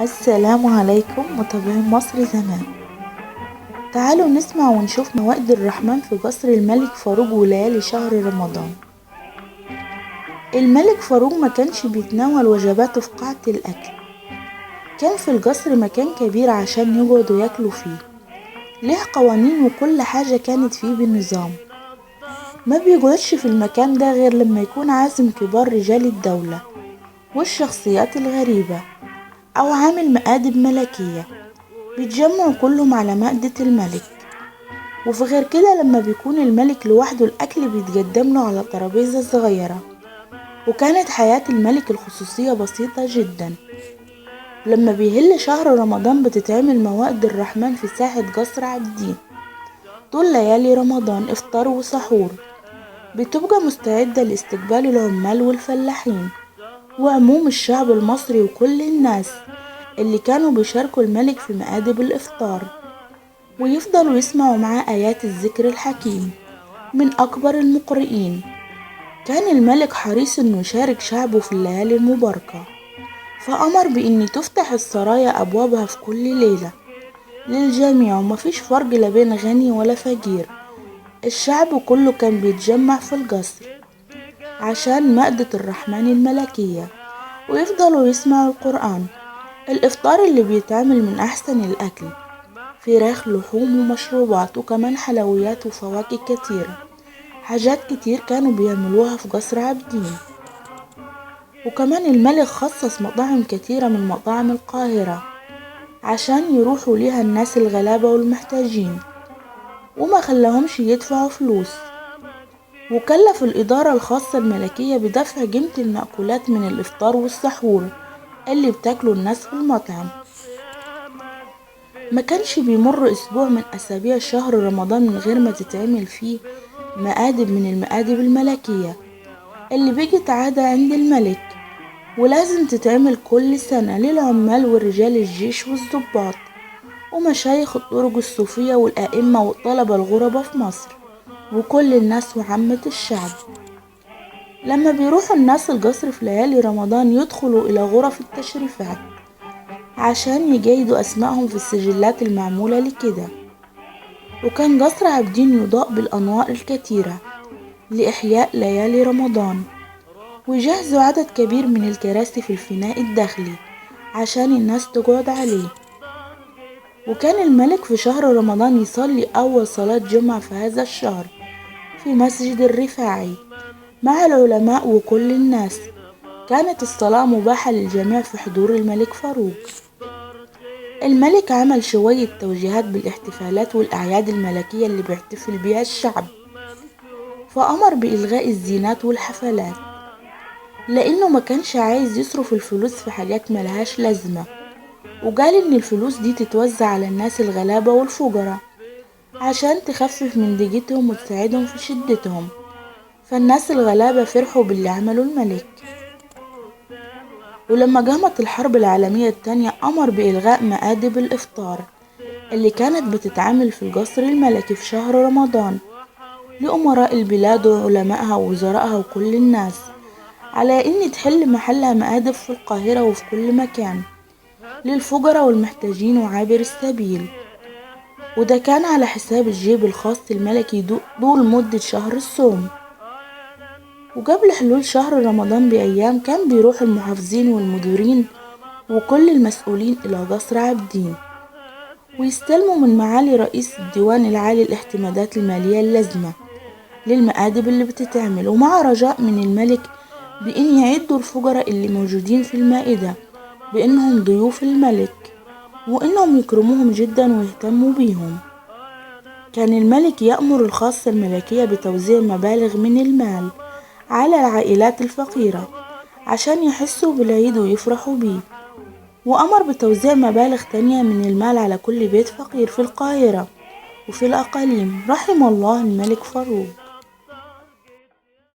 السلام عليكم متابعين مصر زمان. تعالوا نسمع ونشوف موائد الرحمن في قصر الملك فاروق وليالي شهر رمضان. الملك فاروق ما كانش بيتناول وجباته في قاعة الأكل، كان في القصر مكان كبير عشان يقعدوا ياكلوا فيه، ليه قوانين وكل حاجة كانت فيه بنظام. ما بيقعدش في المكان ده غير لما يكون عازم كبار رجال الدولة والشخصيات الغريبة أو عامل مآدب ملكية، بيتجمعوا كلهم على مائدة الملك. وفي غير كده لما بيكون الملك لوحده الأكل بيتقدم له على ترابيزة صغيرة. وكانت حياة الملك الخصوصية بسيطة جدا. لما بيهل شهر رمضان بتتعمل موائد الرحمن في ساحة قصر عابدين طول ليالي رمضان، إفطار وسحور، بتبقى مستعدة لاستقبال العمال والفلاحين وعموم الشعب المصري وكل الناس اللي كانوا بيشاركوا الملك في مآدب الإفطار، ويفضلوا يسمعوا معاه آيات الذكر الحكيم من أكبر المقرئين. كان الملك حريص إنه يشارك شعبه في الليالي المباركة، فأمر بإن تفتح السرايا أبوابها في كل ليلة للجميع، ومفيش فرق لا بين غني ولا فقير. الشعب كله كان بيتجمع في القصر عشان مائدة الرحمن الملكية ويفضلوا يسمعوا القرآن. الإفطار اللي بيتعمل من أحسن الأكل، فراخ، لحوم ومشروبات، وكمان حلويات وفواكه كتيرة. حاجات كتير كانوا بيعملوها في قصر عابدين. وكمان الملك خصص مطاعم كتيرة من مطاعم القاهرة عشان يروحوا ليها الناس الغلابة والمحتاجين، وما خلاهمش يدفعوا فلوس. وكلف الإدارة الخاصة الملكية بدفع قيمة المأكولات من الإفطار والسحور اللي بتاكلوا الناس في المطعم. ما كانش بيمر أسبوع من أسابيع شهر رمضان من غير ما تتعمل فيه مآدب من المآدب الملكية اللي بقت عادة عند الملك، ولازم تتعمل كل سنة للعمال ورجال الجيش والضباط ومشايخ الطرق الصوفية والأئمة والطلبة الغرباء في مصر وكل الناس وعامة الشعب. لما بيروحوا الناس القصر في ليالي رمضان يدخلوا إلى غرف التشريفات عشان يجيدوا أسمائهم في السجلات المعمولة لكده. وكان قصر عابدين يضاء بالأنوار الكتيرة لإحياء ليالي رمضان، ويجهزوا عدد كبير من الكراسي في الفناء الداخلي عشان الناس تقعد عليه. وكان الملك في شهر رمضان يصلي أول صلاة جمعة في هذا الشهر في مسجد الرفاعي مع العلماء وكل الناس. كانت الصلاة مباحة للجميع في حضور الملك فاروق. الملك عمل شوية توجيهات بالاحتفالات والأعياد الملكية اللي بيحتفل بيها الشعب، فأمر بإلغاء الزينات والحفلات لأنه ما كانش عايز يصرف الفلوس في حاجات ملهاش لازمة. وقال إن الفلوس دي تتوزع على الناس الغلابة والفقراء عشان تخفف من ضيقتهم وتساعدهم في شدتهم. فالناس الغلابة فرحوا باللي عمله الملك. ولما قامت الحرب العالمية التانية أمر بإلغاء مآدب الإفطار اللي كانت بتتعمل في القصر الملكي في شهر رمضان لأمراء البلاد وعلمائها ووزرائها وكل الناس، على إن تحل محلها مآدب في القاهرة وفي كل مكان للفقراء والمحتاجين وعابر السبيل. وده كان على حساب الجيب الخاص الملكي طول مدة شهر الصوم. وقبل حلول شهر رمضان بأيام كان بيروح المحافظين والمديرين وكل المسؤولين إلى قصر عابدين ويستلموا من معالي رئيس الديوان العالي الاعتمادات المالية اللازمة للمآدب اللي بتتعمل، ومع رجاء من الملك بإن يعدوا الفقراء اللي موجودين في المائدة بإنهم ضيوف الملك، وإنهم يكرموهم جدا ويهتموا بيهم. كان الملك يأمر الخاصة الملكية بتوزيع مبالغ من المال على العائلات الفقيرة عشان يحسوا بالعيد ويفرحوا بيه، وأمر بتوزيع مبالغ تانية من المال على كل بيت فقير في القاهرة وفي الأقاليم. رحم الله الملك فاروق.